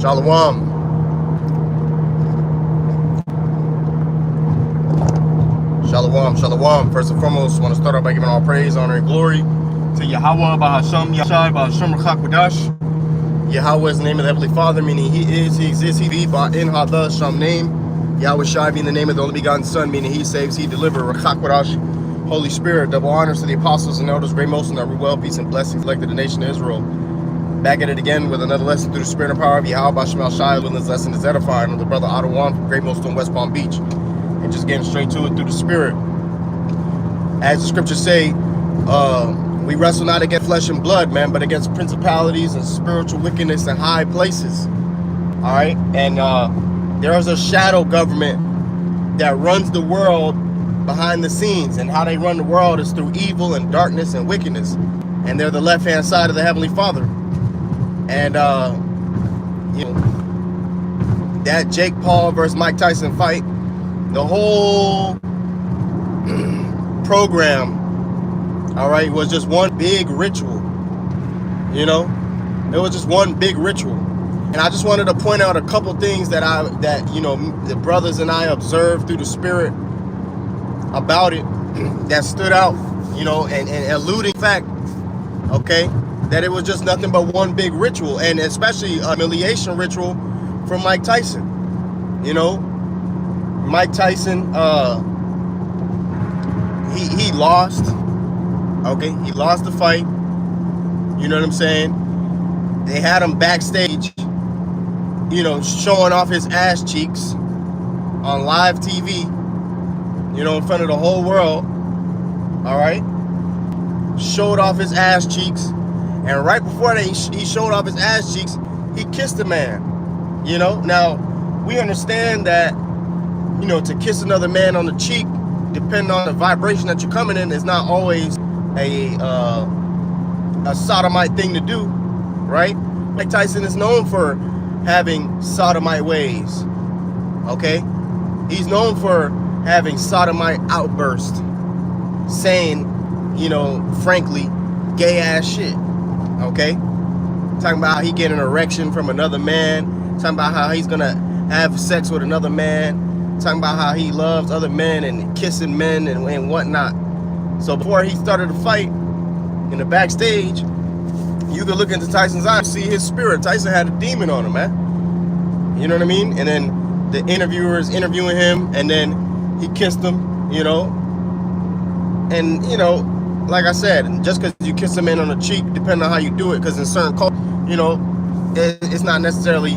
Shalom. Shalom, shalom. First and foremost, I want to start off by giving all praise, honor, and glory to Yahweh, Bahasham, Yashai, Bahasham, Rachak, Yahweh is the name of the Heavenly Father, meaning He is, He exists, He be, in Hadha, Sham name. Yahweh Shai being the name of the only begotten Son, meaning He saves, He delivers. Rachak, Holy Spirit, double honors to the apostles and elders, great most and that well, peace and blessings, elected the nation of Israel. Back at it again with another lesson through the spirit and power of Yahweh, Bahasham, Shai. This lesson is edifying of the brother Otto Wan from Great Most in West Palm Beach. And just getting straight to it through the spirit. As the scriptures say, we wrestle not against flesh and blood, man, but against principalities and spiritual wickedness in high places. All right, and there is a shadow government that runs the world behind the scenes, and how they run the world is through evil and darkness and wickedness. And they're the left-hand side of the Heavenly Father. And you know, that Jake Paul versus Mike Tyson fight, the whole program, all right, was just one big ritual. You know, it was just one big ritual. And I just wanted to point out a couple things that you know, the brothers and I observed through the spirit about it that stood out, you know, and alluding fact, okay, that it was just nothing but one big ritual, and especially a humiliation ritual from Mike Tyson. You know, Mike Tyson, he lost. Okay, he lost the fight. You know what I'm saying? They had him backstage, you know, showing off his ass cheeks on live TV, you know, in front of the whole world. All right, showed off his ass cheeks, and right before he showed off his ass cheeks, he kissed a man. You know, now we understand that, you know, to kiss another man on the cheek, depending on the vibration that you're coming in, is not always a sodomite thing to do, right? Mike Tyson is known for having sodomite ways, okay? He's known for having sodomite outbursts, saying, you know, frankly, gay ass shit, okay? Talking about how he get an erection from another man, talking about how he's gonna have sex with another man, talking about how he loves other men and kissing men and whatnot. So before he started the fight, in the backstage, you could look into Tyson's eyes and see his spirit. Tyson had a demon on him, man. You know what I mean? And then the interviewer is interviewing him, and then he kissed him, you know. And, you know, like I said, just because you kiss a man on the cheek, depending on how you do it, because in certain cultures, you know, it's not necessarily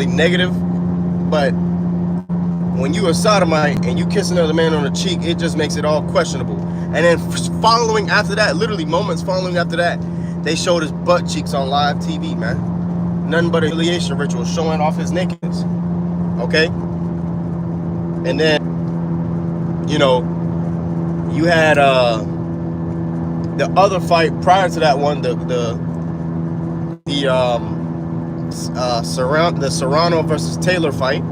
negative, but when you are sodomite and you kiss another man on the cheek, it just makes it all questionable. And then following after that, literally moments following after that, they showed his butt cheeks on live TV, man. Nothing but a humiliation ritual, showing off his nakedness. Okay? And then, you know, you had the other fight prior to that one, the Serrano versus Taylor fight,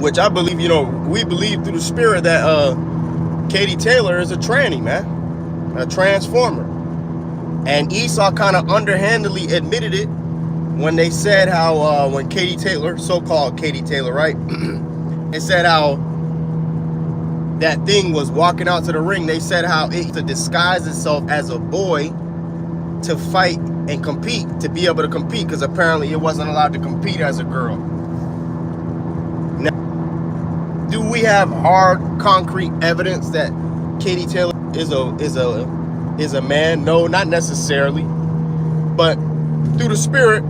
which I believe, you know, we believe through the spirit that Katie Taylor is a tranny, man, a transformer. And Esau kind of underhandedly admitted it when they said how when Katie Taylor, so-called Katie Taylor, right? They said how that thing was walking out to the ring. They said how it to disguise itself as a boy to fight and compete, to be able to compete, because apparently it wasn't allowed to compete as a girl. Now, do we have hard, concrete evidence that Katie Taylor is a man? No, not necessarily. But through the spirit,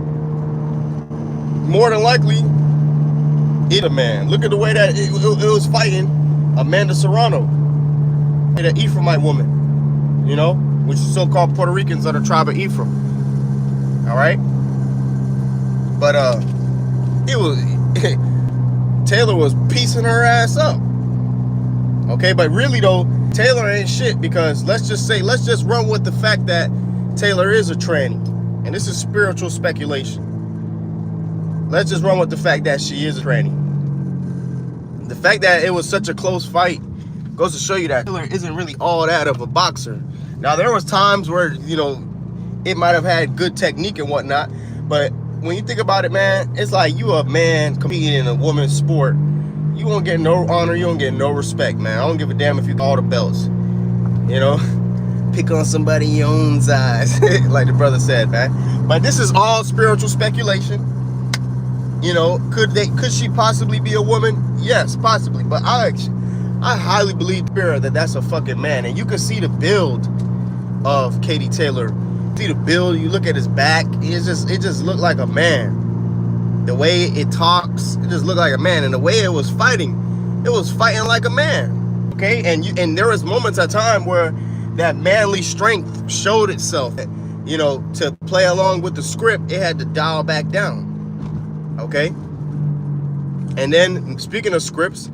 more than likely, it's a man. Look at the way that it was fighting Amanda Serrano, an Ephraimite woman, you know, which is so-called Puerto Ricans of the tribe of Ephraim. All right, but it was Taylor was piecing her ass up. Okay, but really though, Taylor ain't shit, because let's just run with the fact that Taylor is a tranny, and this is spiritual speculation. Let's just run with the fact that she is a tranny. The fact that it was such a close fight goes to show you that Taylor isn't really all that of a boxer. Now, there was times where, you know, It might have had good technique and whatnot, but when you think about it, man, it's like you a man competing in a woman's sport. You won't get no honor, you won't get no respect, man. I don't give a damn if you got all the belts. You know, pick on somebody in your own size, like the brother said, man. But this is all spiritual speculation. You know, could she possibly be a woman? Yes, possibly. But I highly believe, spirit, that that's a fucking man. And you can see the build of Katie Taylor. See the build. You look at his back. It just looked like a man. The way it talks, it just looked like a man. And the way it was fighting like a man. Okay, and there was moments at time where that manly strength showed itself. You know, to play along with the script, it had to dial back down. Okay, and then speaking of scripts,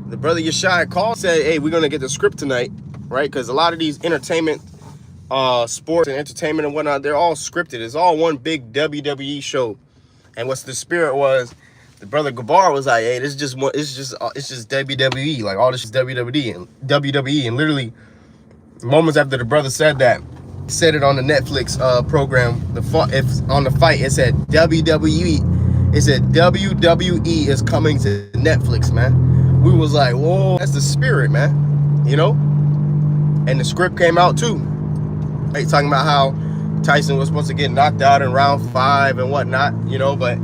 the brother Yeshai called, said, hey, we're gonna get the script tonight, right? Because a lot of these entertainment, sports and entertainment and whatnot, they're all scripted. It's all one big WWE show. And what's the spirit was, the brother Gabar was like, hey, this is just one, it's just WWE, like all this is WWE, and literally moments after the brother said that, said it on the Netflix program, on the fight, it said WWE. It said WWE is coming to Netflix, man. We was like, whoa, that's the spirit, man. You know? And the script came out too. Right, talking about how Tyson was supposed to get knocked out in round 5 and whatnot, you know, but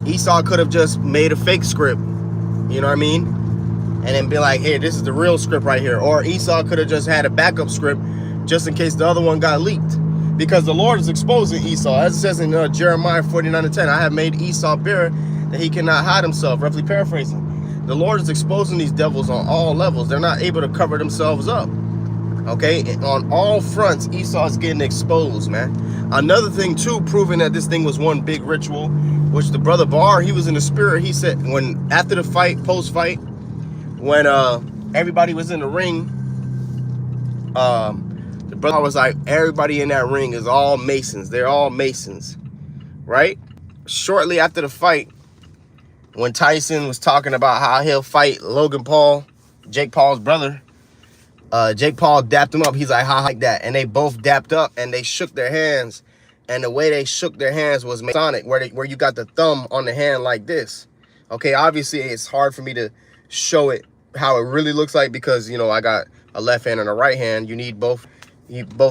Esau could have just made a fake script, you know what I mean? And then be like, hey, this is the real script right here. Or Esau could have just had a backup script just in case the other one got leaked. Because the Lord is exposing Esau. As it says in Jeremiah 49:10, I have made Esau bare that he cannot hide himself. Roughly paraphrasing. The Lord is exposing these devils on all levels. They're not able to cover themselves up. Okay? And on all fronts, Esau's getting exposed, man. Another thing, too, proving that this thing was one big ritual, which the brother Bar, he was in the spirit. He said, after the fight, post-fight, when everybody was in the ring, the brother was like, everybody in that ring is all Masons. They're all Masons, right? Shortly after the fight, when Tyson was talking about how he'll fight Logan Paul, Jake Paul's brother, Jake Paul dapped him up. He's like, ha, like that. And they both dapped up and they shook their hands. And the way they shook their hands was Masonic, where you got the thumb on the hand like this. Okay, obviously it's hard for me to show it how it really looks like because, you know, I got a left hand and a right hand. You need both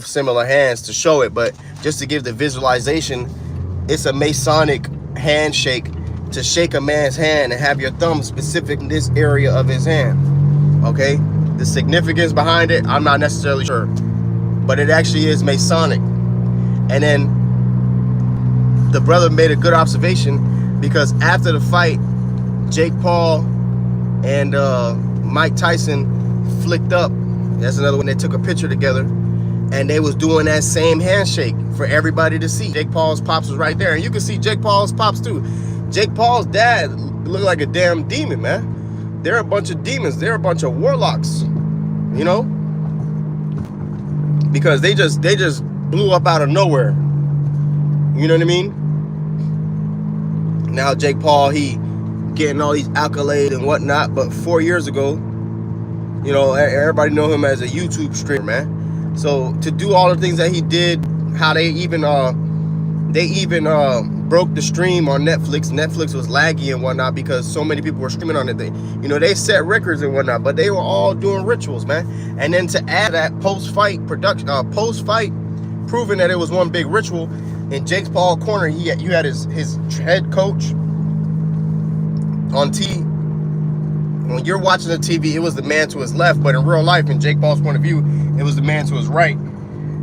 similar hands to show it, but just to give the visualization, it's a Masonic handshake to shake a man's hand and have your thumb specific in this area of his hand. Okay, the significance behind it, I'm not necessarily sure, but it actually is Masonic. And then the brother made a good observation because after the fight, Jake Paul and Mike Tyson flicked up. That's another one. They took a picture together. And they was doing that same handshake for everybody to see. Jake Paul's pops was right there. And you can see Jake Paul's pops too. Jake Paul's dad looked like a damn demon, man. They're a bunch of demons. They're a bunch of warlocks, you know? Because they just blew up out of nowhere. You know what I mean? Now Jake Paul, he getting all these accolades and whatnot. But 4 years ago, you know, everybody know him as a YouTube streamer, man. So to do all the things that he did, how they even broke the stream on Netflix. Netflix was laggy and whatnot because so many people were streaming on it. They set records and whatnot, but they were all doing rituals, man. And then to add that post-fight production, post-fight, proving that it was one big ritual. In Jake Paul's corner, you had his head coach on TV. When you're watching the TV, it was the man to his left, but in real life, in Jake Paul's point of view, it was the man to his right.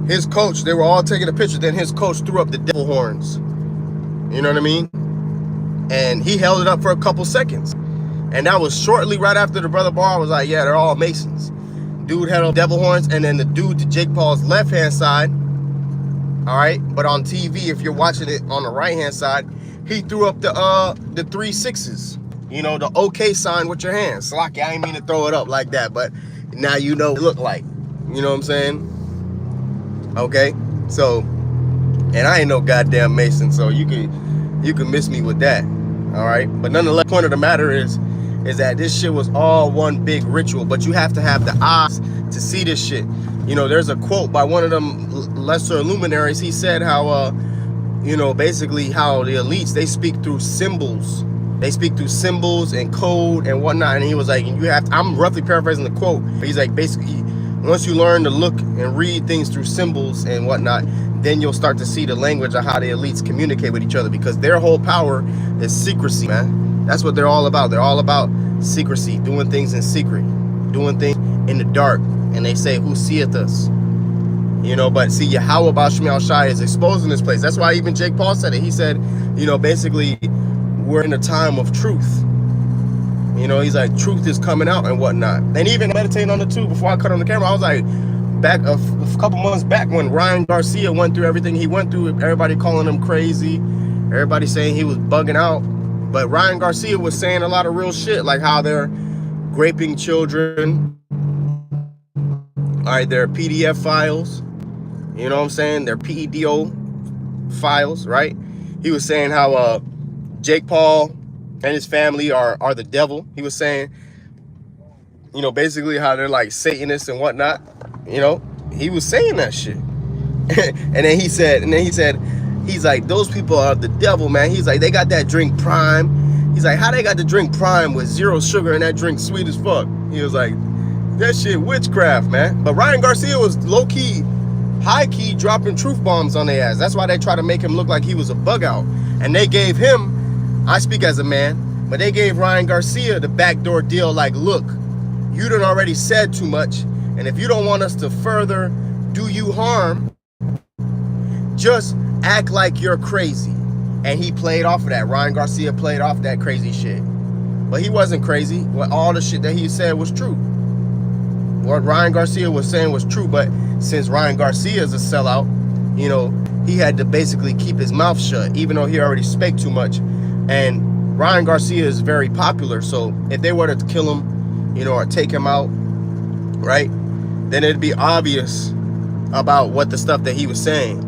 His coach, they were all taking a picture. Then his coach threw up the devil horns. You know what I mean? And he held it up for a couple seconds. And that was shortly right after the brother Bar was like, yeah, they're all Masons. Dude held up devil horns, and then the dude to Jake Paul's left-hand side, all right? But on TV, if you're watching it on the right-hand side, he threw up the 3 6s. You know, the OK sign with your hands. Slocky, I ain't mean to throw it up like that, but now you know what it looked like. You know what I'm saying? Okay, so, and I ain't no goddamn Mason, so you can miss me with that. All right, but nonetheless, the point of the matter is that this shit was all one big ritual, but you have to have the eyes to see this shit. You know, there's a quote by one of them lesser luminaries, he said how basically how the elites, they speak through symbols. They speak through symbols and code and whatnot. And he was like, I'm roughly paraphrasing the quote, but he's like, basically, once you learn to look and read things through symbols and whatnot, then you'll start to see the language of how the elites communicate with each other, because their whole power is secrecy, man. That's what they're all about. They're all about secrecy, doing things in secret, doing things in the dark. And they say, who seeth us? But see, Yahweh Bashmiel Shai is exposing this place. That's why even Jake Paul said it. He said, basically, we're in a time of truth. He's like, truth is coming out and whatnot. And even meditating on it too, before I cut on the camera, I was like, back a couple months back when Ryan Garcia went through everything he went through, everybody calling him crazy, everybody saying he was bugging out. But Ryan Garcia was saying a lot of real shit, like how they're raping children. All right, their PDF files. You know what I'm saying? Their PEDO files, right? He was saying how Jake Paul and his family are the devil. He was saying, basically how they're like Satanists and whatnot. He was saying that shit. and then he said, he's like, those people are the devil, man. He's like, they got that drink Prime. He's like, how they got the drink Prime with 0 sugar and that drink sweet as fuck? He was like, that shit witchcraft, man. But Ryan Garcia was low-key, high-key dropping truth bombs on their ass. That's why they try to make him look like he was a bug out. And they gave him, I speak as a man, but they gave Ryan Garcia the backdoor deal, like, look, you done already said too much, and if you don't want us to further do you harm, just act like you're crazy. And he played off of that. Ryan Garcia played off that crazy shit. But he wasn't crazy. Well, all the shit that he said was true. What Ryan Garcia was saying was true, but since Ryan Garcia is a sellout, he had to basically keep his mouth shut, even though he already spake too much. And Ryan Garcia is very popular, so if they were to kill him, or take him out, right, then it'd be obvious about what the stuff that he was saying,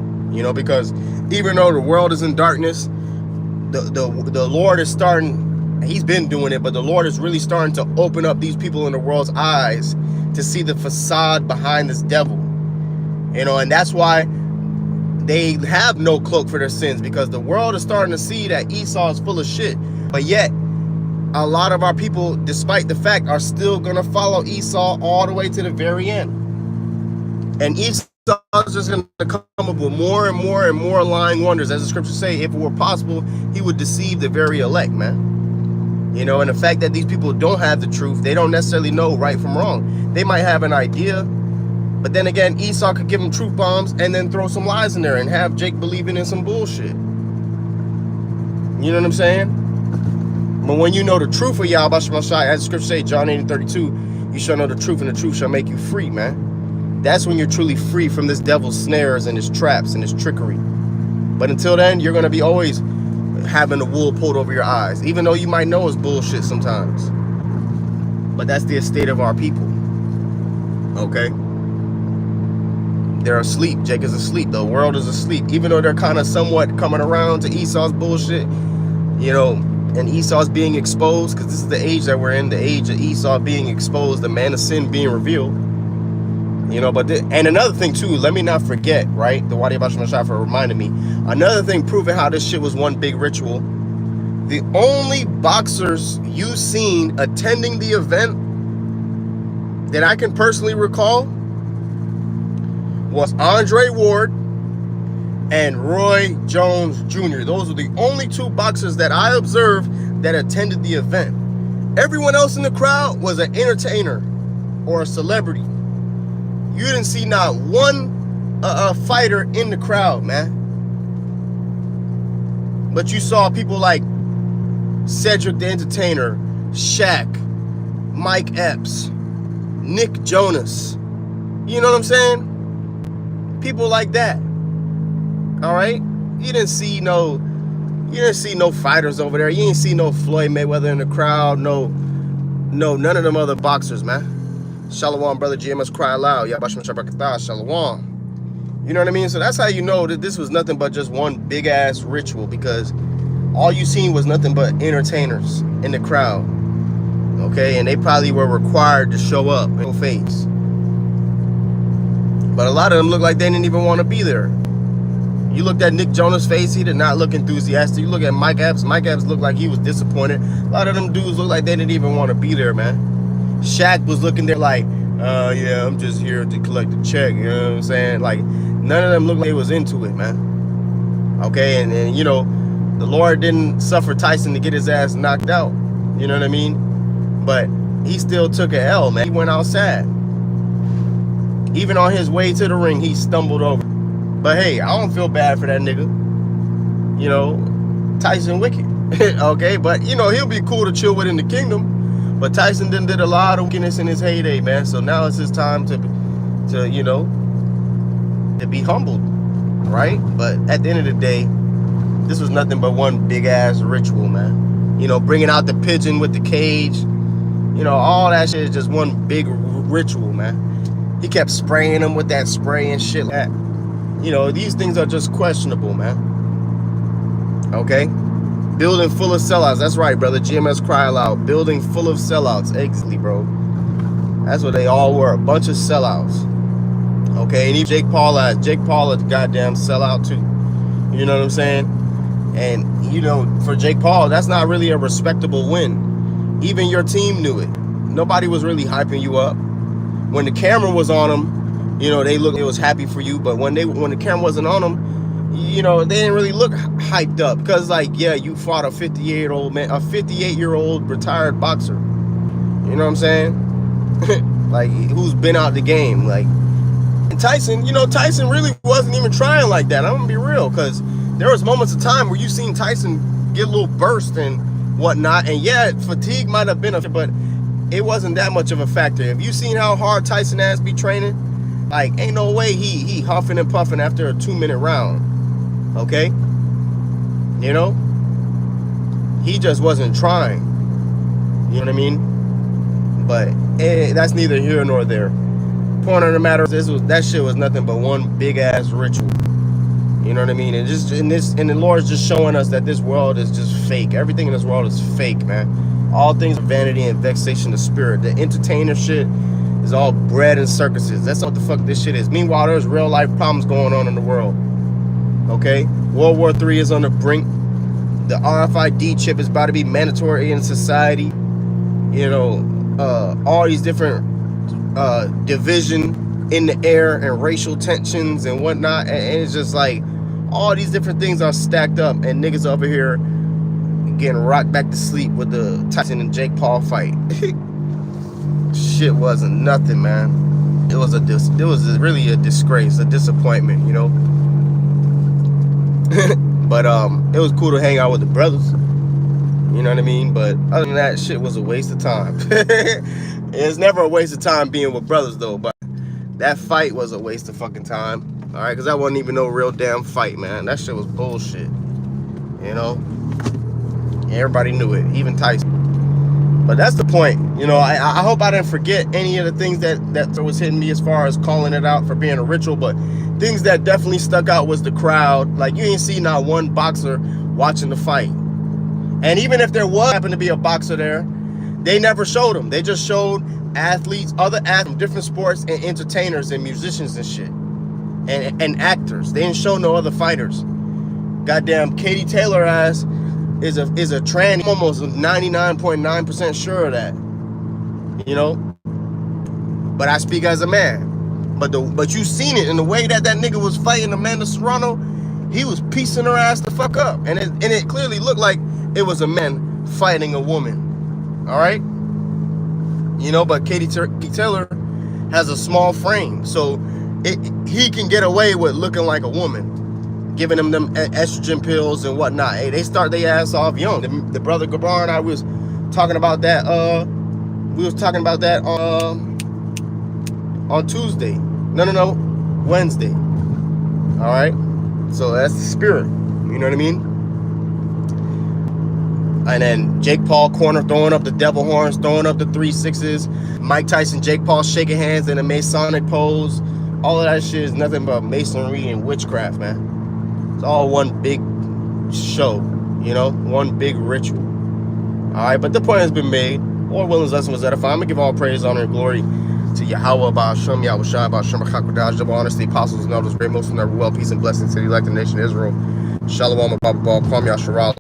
because even though the world is in darkness, the Lord is starting, he's been doing it, but the Lord is really starting to open up these people in the world's eyes to see the facade behind this devil, and that's why they have no cloak for their sins, because the world is starting to see that Esau is full of shit. But yet, a lot of our people, despite the fact, are still going to follow Esau all the way to the very end. And Esau is just going to come up with more and more and more lying wonders. As the scriptures say, if it were possible, he would deceive the very elect, man. And the fact that these people don't have the truth, they don't necessarily know right from wrong. They might have an idea, but then again, Esau could give them truth bombs and then throw some lies in there and have Jake believing in some bullshit. You know what I'm saying? But when you know the truth of Yahweh Bashar Shai, as the scripture say, John 8:32, you shall know the truth, and the truth shall make you free, man. That's when you're truly free from this devil's snares and his traps and his trickery. But until then, you're going to be always having the wool pulled over your eyes, even though you might know it's bullshit sometimes. But that's the estate of our people. Okay? They're asleep. Jake is asleep. The world is asleep. Even though they're kind of somewhat coming around to Esau's bullshit, and Esau's being exposed, because this is the age that we're in, the age of Esau being exposed, the man of sin being revealed. And another thing too, let me not forget, right? The Wadi Bashar Shafar reminded me. Another thing proving how this shit was one big ritual. The only boxers you seen attending the event that I can personally recall was Andre Ward and Roy Jones Jr. Those were the only 2 boxers that I observed that attended the event. Everyone else in the crowd was an entertainer or a celebrity. You didn't see not one fighter in the crowd, man. But you saw people like Cedric the Entertainer, Shaq, Mike Epps, Nick Jonas. You know what I'm saying? People like that. All right? You didn't see no fighters over there. You didn't see no Floyd Mayweather in the crowd. No, none of them other boxers, man. Shalom, brother G, must cry aloud. Yabashim Shabakatah, Shalom. You know what I mean? So that's how you know that this was nothing but just one big ass ritual, because all you seen was nothing but entertainers in the crowd. Okay, and they probably were required to show up in face. But a lot of them look like they didn't even want to be there. You looked at Nick Jonas' face, he did not look enthusiastic. You look at Mike Epps looked like he was disappointed. A lot of them dudes look like they didn't even want to be there, man. Shaq was looking there like, yeah, I'm just here to collect a check, you know what I'm saying? Like, none of them looked like they was into it, man. Okay, and you know, the Lord didn't suffer Tyson to get his ass knocked out, you know what I mean? But he still took an L, man. He went outside. Even on his way to the ring, he stumbled over. But hey, I don't feel bad for that nigga. You know, Tyson wicked. Okay, but you know, he'll be cool to chill with in the kingdom. But Tyson did a lot of wickedness in his heyday, man. So now it's his time to you know, to be humbled, right? But at the end of the day, this was nothing but one big ass ritual, man. You know, bringing out the pigeon with the cage, you know, all that shit is just one big ritual, man. He kept spraying them with that spray and shit like that. You know, these things are just questionable, man. Okay? Building full of sellouts. That's right, brother. GMS cry aloud. Building full of sellouts. Exactly, bro. That's what they all were. A bunch of sellouts. Okay? And even Jake Paul a goddamn sellout too. You know what I'm saying? And, you know, for Jake Paul, that's not really a respectable win. Even your team knew it. Nobody was really hyping you up. When the camera was on him, you know, it was happy for you, but when the camera wasn't on them, you know, they didn't really look hyped up because, like, yeah, you fought a 58-year-old man, a 58-year-old retired boxer. You know what I'm saying? Like, who's been out the game, like. And Tyson, you know, Tyson really wasn't even trying like that. I'm gonna be real, because there was moments of time where you seen Tyson get a little burst and whatnot, and yeah, fatigue might have been but it wasn't that much of a factor. Have you seen how hard Tyson has be training? Like, ain't no way he huffing and puffing after a 2-minute round. Okay? You know? He just wasn't trying. You know what I mean? But that's neither here nor there. Point of the matter is, that shit was nothing but one big ass ritual. You know what I mean? And the Lord's just showing us that this world is just fake. Everything in this world is fake, man. All things are vanity and vexation of spirit. The entertainer shit is all bread and circuses. That's what the fuck this shit is. Meanwhile, there's real life problems going on in the world. Okay? World War III is on the brink. The RFID chip is about to be mandatory in society. You know, all these different division in the air and racial tensions and whatnot. And it's just like all these different things are stacked up, and niggas over here getting rocked back to sleep with the Tyson and Jake Paul fight. Shit wasn't nothing, man. It was really a disgrace, a disappointment, you know. But it was cool to hang out with the brothers. You know what I mean? But other than that, shit was a waste of time. It's never a waste of time being with brothers, though. But that fight was a waste of fucking time. All right, because that wasn't even no real damn fight, man. That shit was bullshit. You know. Everybody knew it, even Tyson. But that's the point. You know, I hope I didn't forget any of the things that was hitting me as far as calling it out for being a ritual. But things that definitely stuck out was the crowd. Like, you ain't see not one boxer watching the fight. And even if there was happened to be a boxer there, they never showed them. They just showed athletes, other athletes from different sports, and entertainers and musicians and shit. And actors. They didn't show no other fighters. Goddamn, Katie Taylor ass is a tranny. I'm almost 99.9% sure of that. You know? But I speak as a man. But you seen it in the way that nigga was fighting Amanda Serrano. He was piecing her ass the fuck up. And it clearly looked like it was a man fighting a woman. Alright? You know, but Katie Taylor has a small frame. So he can get away with looking like a woman, giving them estrogen pills and whatnot. Hey, they start their ass off young. The brother Gabar and I was talking about that. We was talking about that on Tuesday. No, Wednesday. All right. So that's the spirit. You know what I mean? And then Jake Paul corner throwing up the devil horns, throwing up the 3-6s. Mike Tyson, Jake Paul shaking hands in a Masonic pose. All of that shit is nothing but masonry and witchcraft, man. It's all one big show, you know, one big ritual. All right, but the point has been made. Lord willing, lesson was edifying. I'm going to give all praise, honor, and glory To Yahweh, Ba'ashem, Yahweh Shai, Ba'ashem, Ba'chakodash, double honor, the apostles and elders, great Muslims, never well, peace and blessings to the elect nation of Israel. Shalom, Abba, Kwam Yasharal.